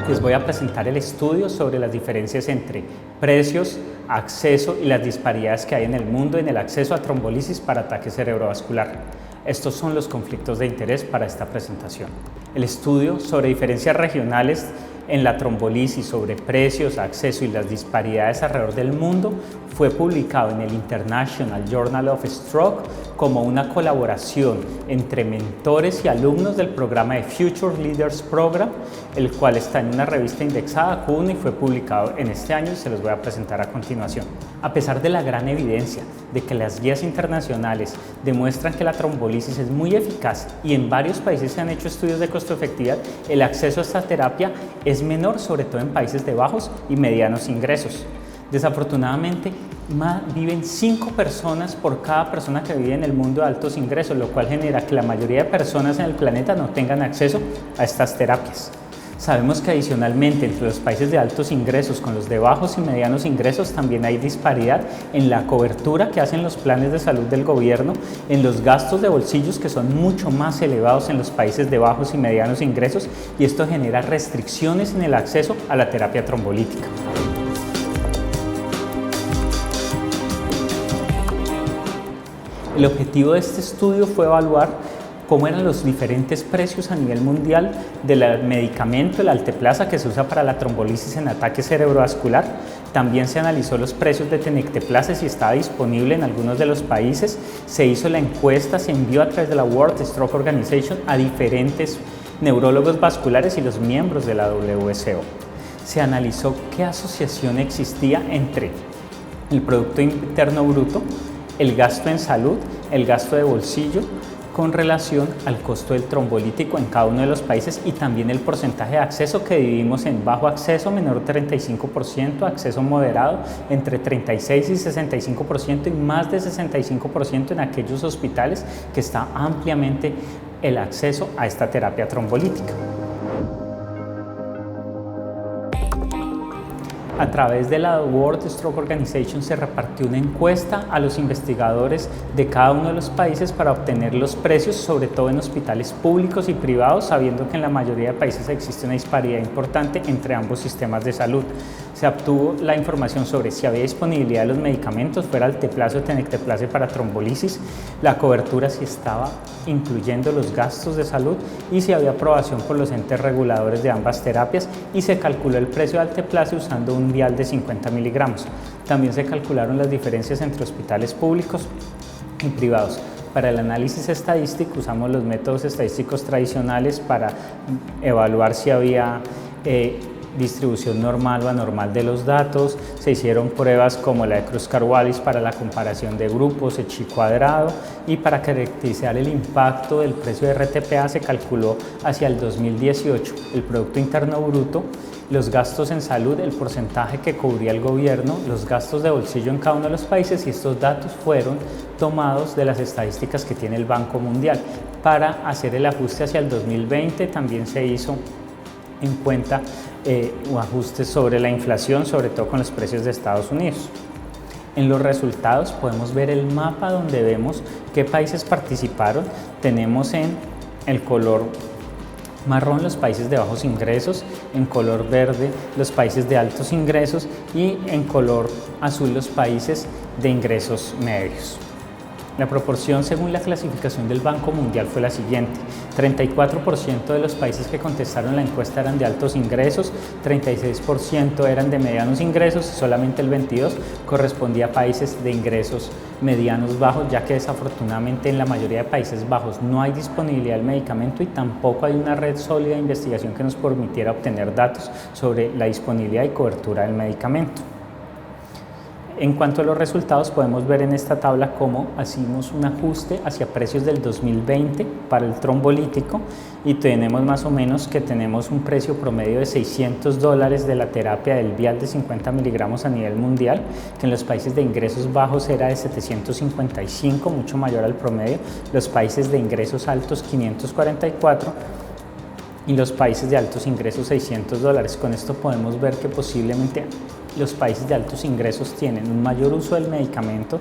Les voy a presentar el estudio sobre las diferencias entre precios, acceso y las disparidades que hay en el mundo en el acceso a trombolisis para ataque cerebrovascular. Estos son los conflictos de interés para esta presentación. El estudio sobre diferencias regionales en la trombolisis, sobre precios, acceso y las disparidades alrededor del mundo fue publicado en el International Journal of Stroke como una colaboración entre mentores y alumnos del programa de Future Leaders Program, el cual está en una revista indexada Q1 y fue publicado en este año y se los voy a presentar a continuación. A pesar de la gran evidencia de que las guías internacionales demuestran que la trombolisis es muy eficaz y en varios países se han hecho estudios de costo-efectividad, el acceso a esta terapia es menor, sobre todo en países de bajos y medianos ingresos. Desafortunadamente, viven 5 personas por cada persona que vive en el mundo de altos ingresos, lo cual genera que la mayoría de personas en el planeta no tengan acceso a estas terapias. Sabemos que adicionalmente entre los países de altos ingresos con los de bajos y medianos ingresos también hay disparidad en la cobertura que hacen los planes de salud del gobierno, en los gastos de bolsillos que son mucho más elevados en los países de bajos y medianos ingresos, y esto genera restricciones en el acceso a la terapia trombolítica. El objetivo de este estudio fue evaluar cómo eran los diferentes precios a nivel mundial del medicamento, el Alteplasa, que se usa para la trombolisis en ataque cerebrovascular. También se analizó los precios de Tenecteplase, si estaba disponible en algunos de los países. Se hizo la encuesta, se envió a través de la World Stroke Organization a diferentes neurólogos vasculares y los miembros de la WSO. Se analizó qué asociación existía entre el Producto Interno Bruto, el gasto en salud, el gasto de bolsillo, con relación al costo del trombolítico en cada uno de los países, y también el porcentaje de acceso, que dividimos en bajo acceso, menor de 35%, acceso moderado, entre 36 y 65%, y más de 65% en aquellos hospitales que está ampliamente el acceso a esta terapia trombolítica. A través de la World Stroke Organization se repartió una encuesta a los investigadores de cada uno de los países para obtener los precios, sobre todo en hospitales públicos y privados, sabiendo que en la mayoría de países existe una disparidad importante entre ambos sistemas de salud. Se obtuvo la información sobre si había disponibilidad de los medicamentos, fuera Alteplase o Tenecteplase para trombolisis, la cobertura si estaba incluyendo los gastos de salud y si había aprobación por los entes reguladores de ambas terapias, y se calculó el precio de Alteplase usando un vial de 50 miligramos. También se calcularon las diferencias entre hospitales públicos y privados. Para el análisis estadístico usamos los métodos estadísticos tradicionales para evaluar si había distribución normal o anormal de los datos. Se hicieron pruebas como la de Kruskal-Wallis para la comparación de grupos, el chi cuadrado, y para caracterizar el impacto del precio de RTPA se calculó hacia el 2018 el Producto Interno Bruto, los gastos en salud, el porcentaje que cubría el gobierno, los gastos de bolsillo en cada uno de los países, y estos datos fueron tomados de las estadísticas que tiene el Banco Mundial. Para hacer el ajuste hacia el 2020 también se hizo en cuenta un ajuste sobre la inflación, sobre todo con los precios de Estados Unidos. En los resultados podemos ver el mapa donde vemos qué países participaron. Tenemos en el color marrón los países de bajos ingresos, en color verde los países de altos ingresos y en color azul los países de ingresos medios. La proporción según la clasificación del Banco Mundial fue la siguiente: 34% de los países que contestaron la encuesta eran de altos ingresos, 36% eran de medianos ingresos y solamente el 22% correspondía a países de ingresos medianos bajos, ya que desafortunadamente en la mayoría de países bajos no hay disponibilidad del medicamento y tampoco hay una red sólida de investigación que nos permitiera obtener datos sobre la disponibilidad y cobertura del medicamento. En cuanto a los resultados, podemos ver en esta tabla cómo hicimos un ajuste hacia precios del 2020 para el trombolítico, y tenemos más o menos que tenemos un precio promedio de $600 de la terapia del vial de 50 miligramos a nivel mundial, que en los países de ingresos bajos era de 755, mucho mayor al promedio, los países de ingresos altos 544 y los países de altos ingresos $600. Con esto podemos ver que posiblemente los países de altos ingresos tienen un mayor uso del medicamento,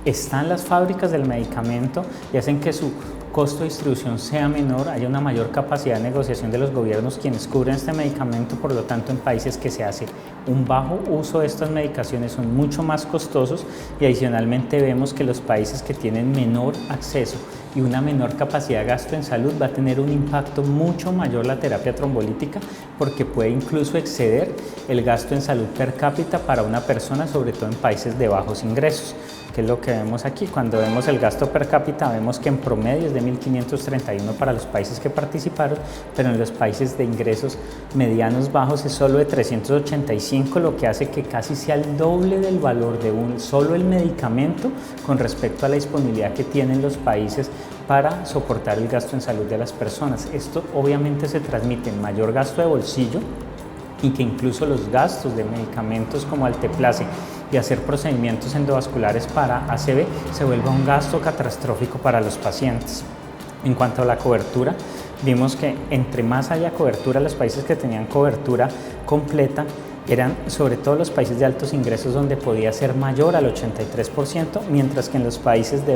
están las fábricas del medicamento y hacen que su costo de distribución sea menor, haya una mayor capacidad de negociación de los gobiernos quienes cubren este medicamento. Por lo tanto, en países que se hace un bajo uso de estas medicaciones son mucho más costosos, y adicionalmente vemos que los países que tienen menor acceso y una menor capacidad de gasto en salud va a tener un impacto mucho mayor la terapia trombolítica, porque puede incluso exceder el gasto en salud per cápita para una persona, sobre todo en países de bajos ingresos, que es lo que vemos aquí. Cuando vemos el gasto per cápita, vemos que en promedio es de 1.531 para los países que participaron, pero en los países de ingresos medianos bajos es solo de 385, lo que hace que casi sea el doble del valor de solo el medicamento con respecto a la disponibilidad que tienen los países para soportar el gasto en salud de las personas. Esto obviamente se transmite en mayor gasto de bolsillo, y que incluso los gastos de medicamentos como Alteplase y hacer procedimientos endovasculares para ACV se vuelva un gasto catastrófico para los pacientes. En cuanto a la cobertura, vimos que entre más haya cobertura, los países que tenían cobertura completa eran sobre todo los países de altos ingresos, donde podía ser mayor al 83%, mientras que en los países de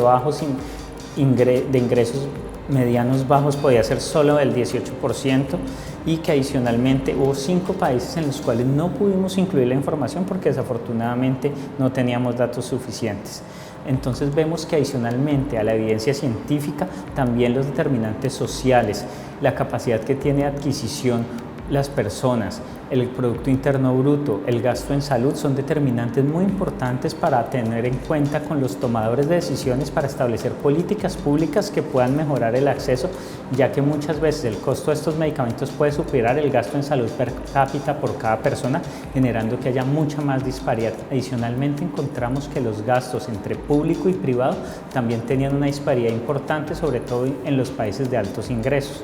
ingresos medianos bajos podía ser solo del 18%, y que adicionalmente hubo 5 países en los cuales no pudimos incluir la información porque desafortunadamente no teníamos datos suficientes. Entonces vemos que adicionalmente a la evidencia científica, también los determinantes sociales, la capacidad que tiene de adquisición las personas, el Producto Interno Bruto, el gasto en salud, son determinantes muy importantes para tener en cuenta con los tomadores de decisiones para establecer políticas públicas que puedan mejorar el acceso, ya que muchas veces el costo de estos medicamentos puede superar el gasto en salud per cápita por cada persona, generando que haya mucha más disparidad. Adicionalmente, encontramos que los gastos entre público y privado también tenían una disparidad importante, sobre todo en los países de altos ingresos.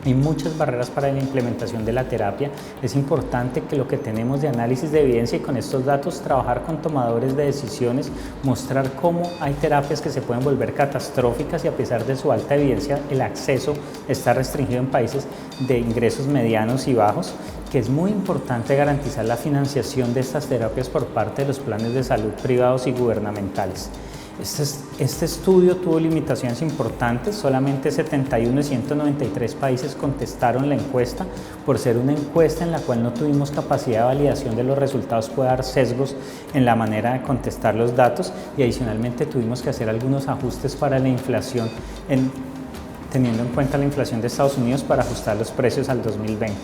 Hay muchas barreras para la implementación de la terapia. Es importante que lo que tenemos de análisis de evidencia y con estos datos trabajar con tomadores de decisiones, mostrar cómo hay terapias que se pueden volver catastróficas y a pesar de su alta evidencia el acceso está restringido en países de ingresos medianos y bajos, que es muy importante garantizar la financiación de estas terapias por parte de los planes de salud privados y gubernamentales. Este estudio tuvo limitaciones importantes. Solamente 71 de 193 países contestaron la encuesta. Por ser una encuesta en la cual no tuvimos capacidad de validación de los resultados, puede dar sesgos en la manera de contestar los datos, y adicionalmente tuvimos que hacer algunos ajustes para la inflación, teniendo en cuenta la inflación de Estados Unidos, para ajustar los precios al 2020.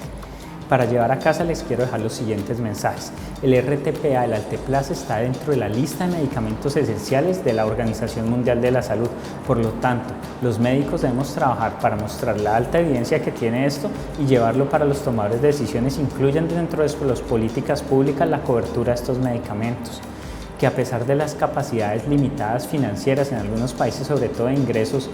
Para llevar a casa les quiero dejar los siguientes mensajes. El RTPA, el Alteplase, está dentro de la lista de medicamentos esenciales de la Organización Mundial de la Salud. Por lo tanto, los médicos debemos trabajar para mostrar la alta evidencia que tiene esto y llevarlo para los tomadores de decisiones, incluyan dentro de las políticas públicas la cobertura de estos medicamentos, que a pesar de las capacidades limitadas financieras en algunos países, sobre todo de ingresos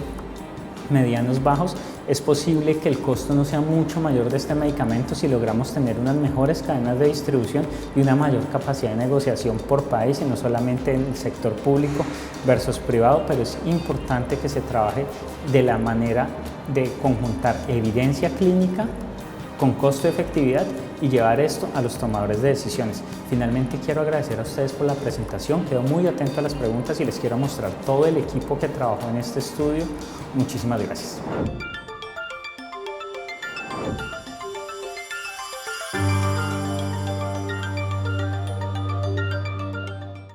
medianos bajos, es posible que el costo no sea mucho mayor de este medicamento si logramos tener unas mejores cadenas de distribución y una mayor capacidad de negociación por país, y no solamente en el sector público versus privado. Pero es importante que se trabaje de la manera de conjuntar evidencia clínica con costo-efectividad y llevar esto a los tomadores de decisiones. Finalmente, quiero agradecer a ustedes por la presentación. Quedo muy atento a las preguntas y les quiero mostrar todo el equipo que trabajó en este estudio. Muchísimas gracias.